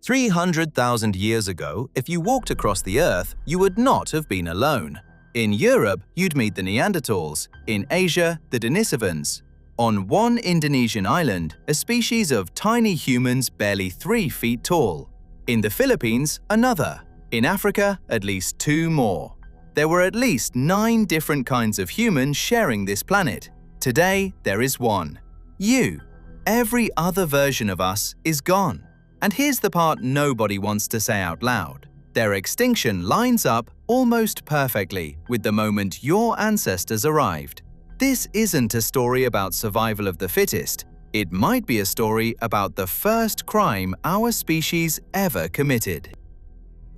300,000 years ago, if you walked across the Earth, you would not have been alone. In Europe, you'd meet the Neanderthals. In Asia, the Denisovans. On one Indonesian island, a species of tiny humans barely 3 feet tall. In the Philippines, another. In Africa, at least 2 more. There were at least 9 different kinds of humans sharing this planet. Today, there is one. You. Every other version of us is gone. And here's the part nobody wants to say out loud. Their extinction lines up almost perfectly with the moment your ancestors arrived. This isn't a story about survival of the fittest. It might be a story about the first crime our species ever committed.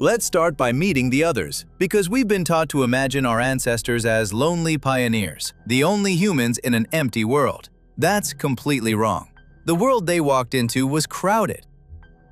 Let's start by meeting the others, because we've been taught to imagine our ancestors as lonely pioneers, the only humans in an empty world. That's completely wrong. The world they walked into was crowded.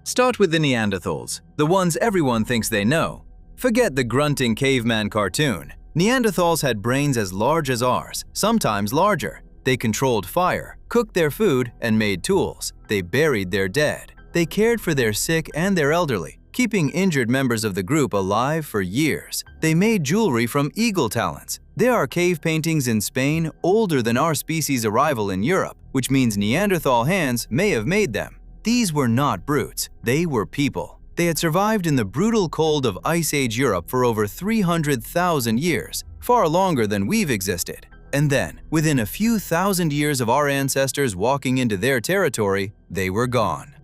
Start with the Neanderthals, the ones everyone thinks they know. Forget the grunting caveman cartoon. Neanderthals had brains as large as ours, sometimes larger. They controlled fire, cooked their food, and made tools. They buried their dead. They cared for their sick and their elderly, keeping injured members of the group alive for years. They made jewelry from eagle talons. There are cave paintings in Spain older than our species' arrival in Europe, which means Neanderthal hands may have made them. These were not brutes, they were people. They had survived in the brutal cold of Ice Age Europe for over 300,000 years, far longer than we've existed. And then, within a few thousand years of our ancestors walking into their territory, they were gone.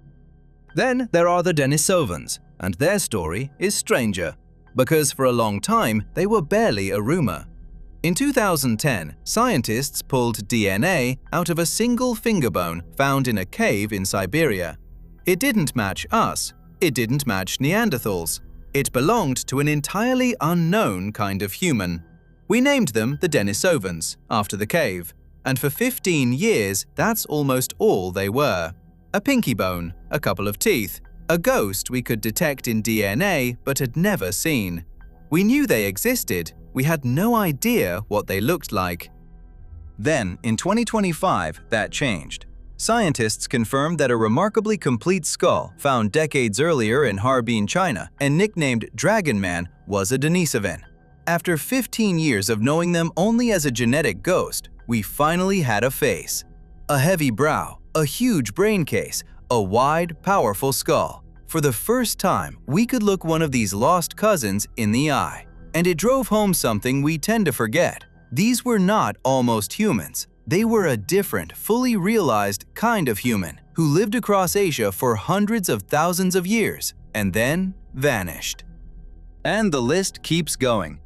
Then there are the Denisovans, and their story is stranger, because for a long time they were barely a rumor. In 2010, scientists pulled DNA out of a single finger bone found in a cave in Siberia. It didn't match us. It didn't match Neanderthals. It belonged to an entirely unknown kind of human. We named them the Denisovans, after the cave. And for 15 years, that's almost all they were. A pinky bone, a couple of teeth, a ghost we could detect in DNA but had never seen. We knew they existed. We had no idea what they looked like. Then, in 2025, that changed. Scientists confirmed that a remarkably complete skull found decades earlier in Harbin, China, and nicknamed Dragon Man, was a Denisovan. After 15 years of knowing them only as a genetic ghost, we finally had a face. A heavy brow, a huge brain case, a wide, powerful skull. For the first time, we could look one of these lost cousins in the eye. And it drove home something we tend to forget. These were not almost humans. They were a different, fully realized kind of human who lived across Asia for hundreds of thousands of years and then vanished. And the list keeps going.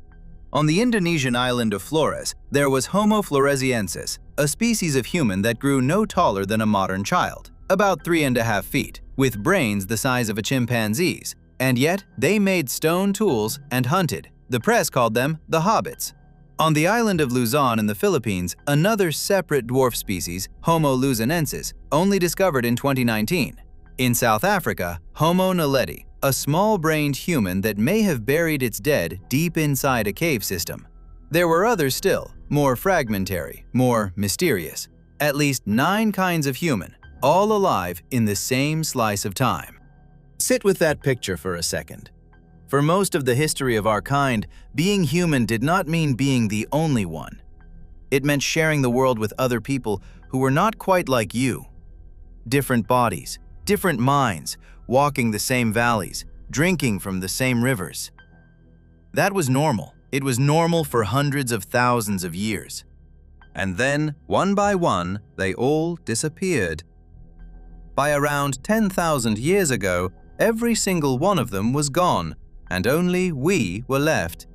On the Indonesian island of Flores, there was Homo floresiensis, a species of human that grew no taller than a modern child, about 3.5 feet, with brains the size of a chimpanzee's. And yet, they made stone tools and hunted. The press called them the hobbits. On the island of Luzon in the Philippines, another separate dwarf species, Homo luzonensis, only discovered in 2019. In South Africa, Homo naledi, a small-brained human that may have buried its dead deep inside a cave system. There were others still, more fragmentary, more mysterious. At least 9 kinds of human, all alive in the same slice of time. Sit with that picture for a second. For most of the history of our kind, being human did not mean being the only one. It meant sharing the world with other people who were not quite like you. Different bodies, different minds, walking the same valleys, drinking from the same rivers. That was normal. It was normal for hundreds of thousands of years. And then, one by one, they all disappeared. By around 10,000 years ago, every single one of them was gone, and only we were left.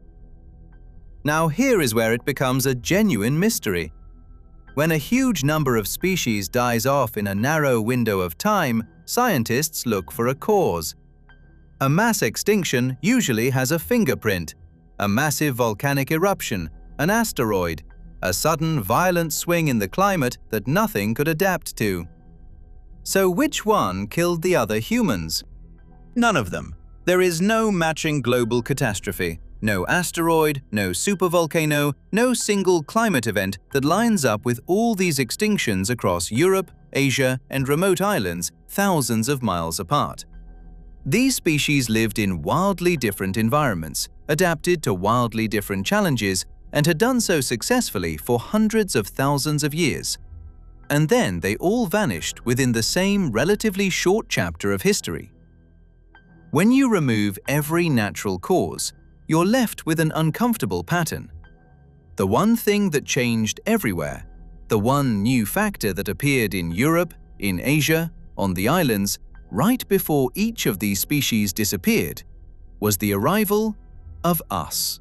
Now here is where it becomes a genuine mystery. When a huge number of species dies off in a narrow window of time, scientists look for a cause. A mass extinction usually has a fingerprint, a massive volcanic eruption, an asteroid, a sudden violent swing in the climate that nothing could adapt to. So which one killed the other humans? None of them. There is no matching global catastrophe, no asteroid, no super-volcano, no single climate event that lines up with all these extinctions across Europe, Asia, and remote islands thousands of miles apart. These species lived in wildly different environments, adapted to wildly different challenges, and had done so successfully for hundreds of thousands of years. And then they all vanished within the same relatively short chapter of history. When you remove every natural cause, you're left with an uncomfortable pattern. The one thing that changed everywhere, the one new factor that appeared in Europe, in Asia, on the islands, right before each of these species disappeared, was the arrival of us.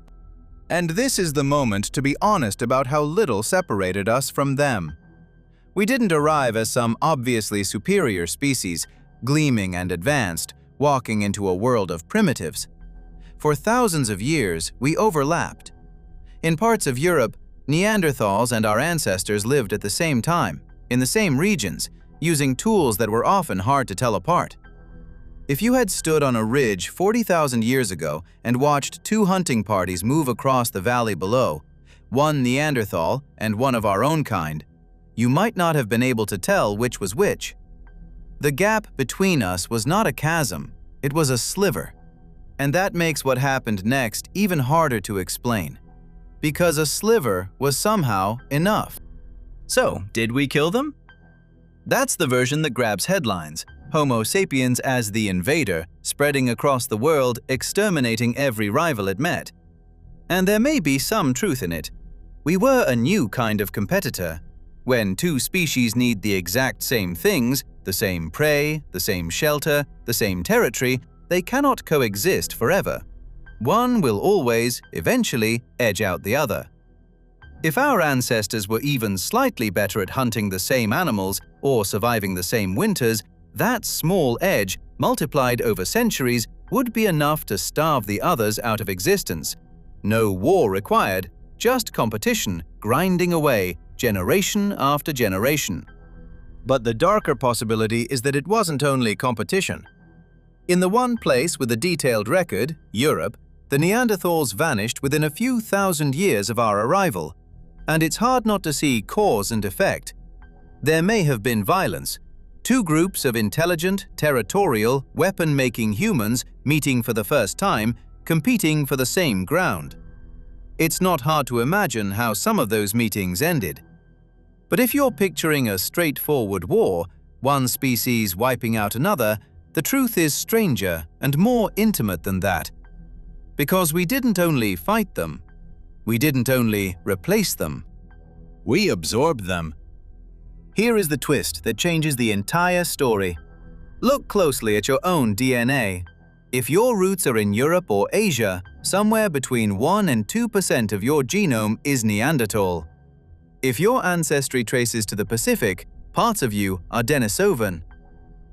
And this is the moment to be honest about how little separated us from them. We didn't arrive as some obviously superior species, gleaming and advanced, walking into a world of primitives. For thousands of years, we overlapped. In parts of Europe, Neanderthals and our ancestors lived at the same time, in the same regions, using tools that were often hard to tell apart. If you had stood on a ridge 40,000 years ago and watched two hunting parties move across the valley below, one Neanderthal and one of our own kind, you might not have been able to tell which was which. The gap between us was not a chasm, it was a sliver. And that makes what happened next even harder to explain. Because a sliver was somehow enough. So, did we kill them? That's the version that grabs headlines. Homo sapiens as the invader, spreading across the world, exterminating every rival it met. And there may be some truth in it. We were a new kind of competitor. When two species need the exact same things, the same prey, the same shelter, the same territory, they cannot coexist forever. One will always, eventually, edge out the other. If our ancestors were even slightly better at hunting the same animals or surviving the same winters, that small edge, multiplied over centuries, would be enough to starve the others out of existence. No war required, just competition grinding away, generation after generation. But the darker possibility is that it wasn't only competition. In the one place with a detailed record, Europe, the Neanderthals vanished within a few thousand years of our arrival. And it's hard not to see cause and effect. There may have been violence. Two groups of intelligent, territorial, weapon-making humans meeting for the first time, competing for the same ground. It's not hard to imagine how some of those meetings ended. But if you're picturing a straightforward war, one species wiping out another, the truth is stranger and more intimate than that. Because we didn't only fight them, we didn't only replace them, we absorbed them. Here is the twist that changes the entire story. Look closely at your own DNA. If your roots are in Europe or Asia, somewhere between 1 and 2% of your genome is Neanderthal. If your ancestry traces to the Pacific, parts of you are Denisovan.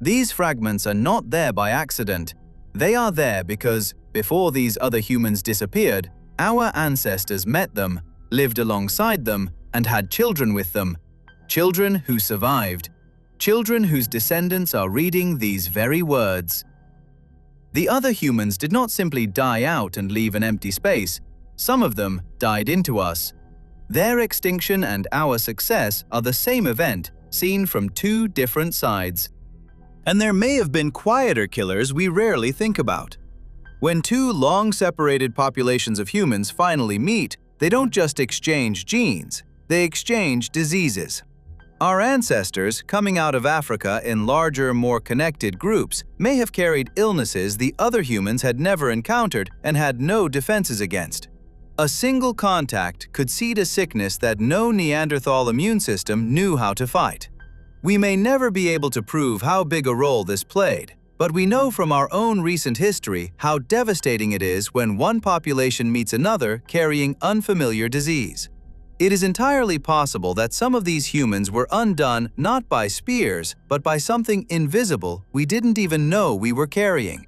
These fragments are not there by accident. They are there because, before these other humans disappeared, our ancestors met them, lived alongside them, and had children with them. Children who survived. Children whose descendants are reading these very words. The other humans did not simply die out and leave an empty space. Some of them died into us. Their extinction and our success are the same event, seen from two different sides. And there may have been quieter killers we rarely think about. When two long-separated populations of humans finally meet, they don't just exchange genes, they exchange diseases. Our ancestors, coming out of Africa in larger, more connected groups, may have carried illnesses the other humans had never encountered and had no defenses against. A single contact could seed a sickness that no Neanderthal immune system knew how to fight. We may never be able to prove how big a role this played, but we know from our own recent history how devastating it is when one population meets another carrying unfamiliar disease. It is entirely possible that some of these humans were undone not by spears, but by something invisible we didn't even know we were carrying.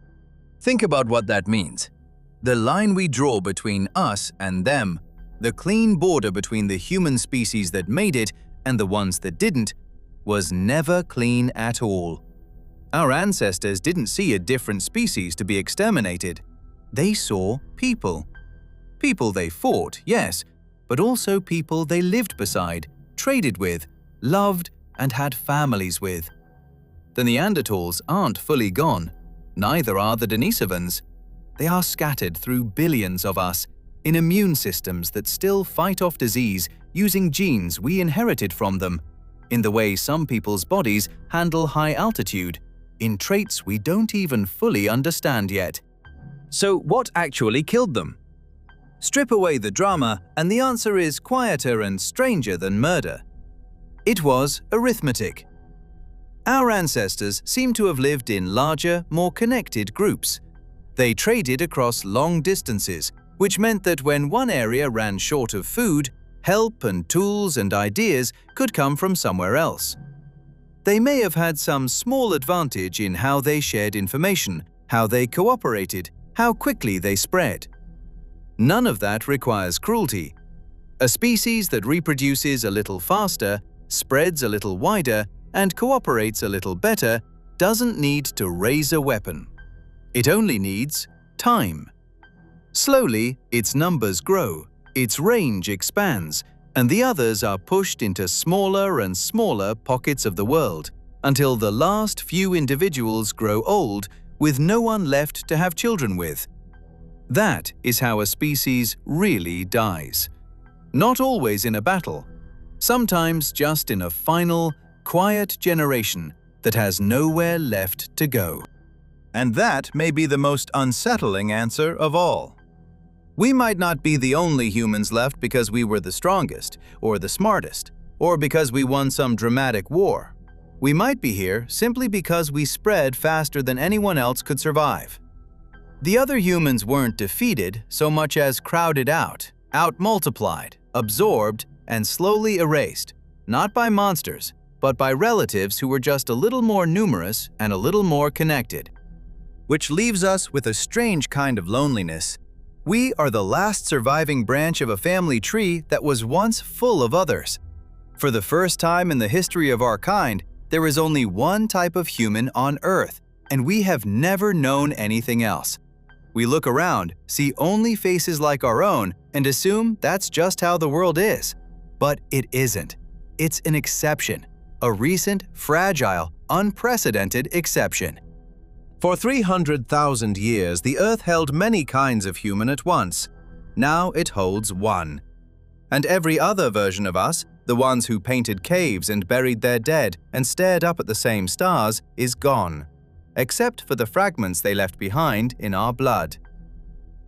Think about what that means. The line we draw between us and them, the clean border between the human species that made it and the ones that didn't, was never clean at all. Our ancestors didn't see a different species to be exterminated. They saw people. People they fought, yes, but also people they lived beside, traded with, loved, and had families with. The Neanderthals aren't fully gone. Neither are the Denisovans. They are scattered through billions of us, in immune systems that still fight off disease using genes we inherited from them, in the way some people's bodies handle high altitude, in traits we don't even fully understand yet. So what actually killed them? Strip away the drama and the answer is quieter and stranger than murder. It was arithmetic. Our ancestors seem to have lived in larger, more connected groups. They traded across long distances, which meant that when one area ran short of food, help and tools and ideas could come from somewhere else. They may have had some small advantage in how they shared information, how they cooperated, how quickly they spread. None of that requires cruelty. A species that reproduces a little faster, spreads a little wider, and cooperates a little better doesn't need to raise a weapon. It only needs time. Slowly, its numbers grow, its range expands, and the others are pushed into smaller and smaller pockets of the world, until the last few individuals grow old with no one left to have children with. That is how a species really dies. Not always in a battle, sometimes just in a final, quiet generation that has nowhere left to go. And that may be the most unsettling answer of all. We might not be the only humans left because we were the strongest, or the smartest, or because we won some dramatic war. We might be here simply because we spread faster than anyone else could survive. The other humans weren't defeated so much as crowded out, out-multiplied, absorbed, and slowly erased, not by monsters, but by relatives who were just a little more numerous and a little more connected. Which leaves us with a strange kind of loneliness. We are the last surviving branch of a family tree that was once full of others. For the first time in the history of our kind, there is only one type of human on Earth, and we have never known anything else. We look around, see only faces like our own, and assume that's just how the world is. But it isn't. It's an exception. A recent, fragile, unprecedented exception. For 300,000 years, the Earth held many kinds of human at once. Now it holds one. And every other version of us, the ones who painted caves and buried their dead and stared up at the same stars, is gone. Except for the fragments they left behind in our blood.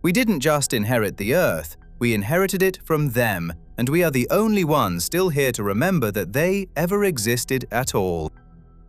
We didn't just inherit the Earth, we inherited it from them, and we are the only ones still here to remember that they ever existed at all.